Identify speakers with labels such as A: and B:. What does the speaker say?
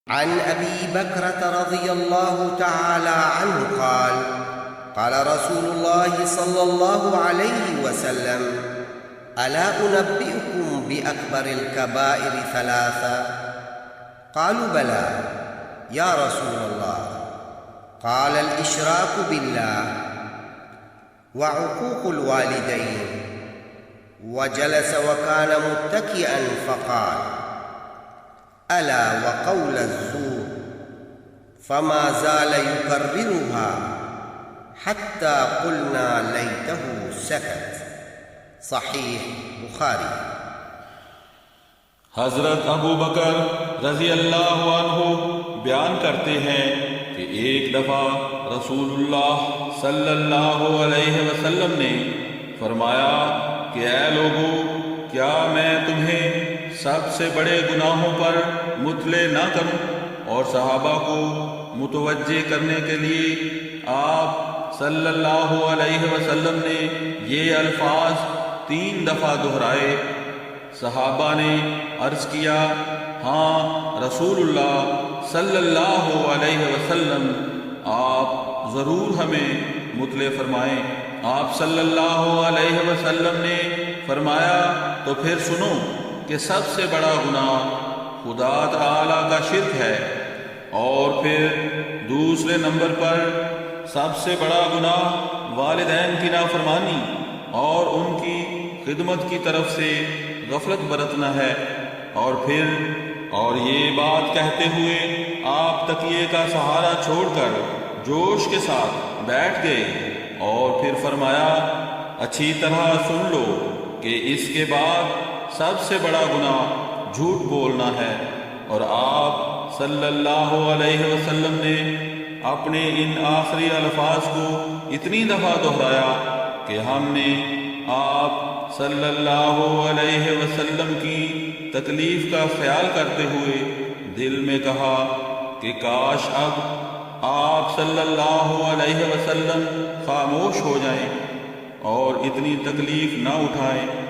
A: عن أبي بكرة رضي الله تعالى عنه قال قال رسول الله صلى الله عليه وسلم ألا أنبئكم بأكبر الكبائر ثلاثة؟ قالوا بلى يا رسول الله. قال الإشراك بالله وعقوق الوالدين. وجلس وكان متكئا فقال ألا وقول الزور، فما زال يكررها حتى قلنا ليته سكت. صحیح بخاری۔
B: حضرت ابو بکر رضی اللہ عنہ بیان کرتے ہیں کہ ایک دفعہ رسول اللہ صلی اللہ علیہ وسلم نے فرمایا کہ اے لوگو، کیا میں تمہیں سب سے بڑے گناہوں پر مطلع نہ کروں؟ اور صحابہ کو متوجہ کرنے کے لیے آپ صلی اللہ علیہ وسلم نے یہ الفاظ 3 دفعہ دہرائے۔ صحابہ نے عرض کیا، ہاں رسول اللہ صلی اللہ علیہ وسلم، آپ ضرور ہمیں مطلع فرمائیں۔ آپ صلی اللہ علیہ وسلم نے فرمایا، تو پھر سنو کہ سب سے بڑا گناہ خدا تعالی کا شرک ہے، اور پھر دوسرے نمبر پر سب سے بڑا گناہ والدین کی نافرمانی اور ان کی خدمت کی طرف سے غفلت برتنا ہے۔ اور یہ بات کہتے ہوئے آپ تکیے کا سہارا چھوڑ کر جوش کے ساتھ بیٹھ گئے، اور پھر فرمایا، اچھی طرح سن لو کہ اس کے بعد سب سے بڑا گناہ جھوٹ بولنا ہے۔ اور آپ صلی اللہ علیہ وسلم نے اپنے ان آخری الفاظ کو اتنی دفعہ دہرایا کہ ہم نے آپ صلی اللہ علیہ وسلم کی تکلیف کا خیال کرتے ہوئے دل میں کہا کہ کاش اب آپ صلی اللہ علیہ وسلم خاموش ہو جائیں اور اتنی تکلیف نہ اٹھائیں۔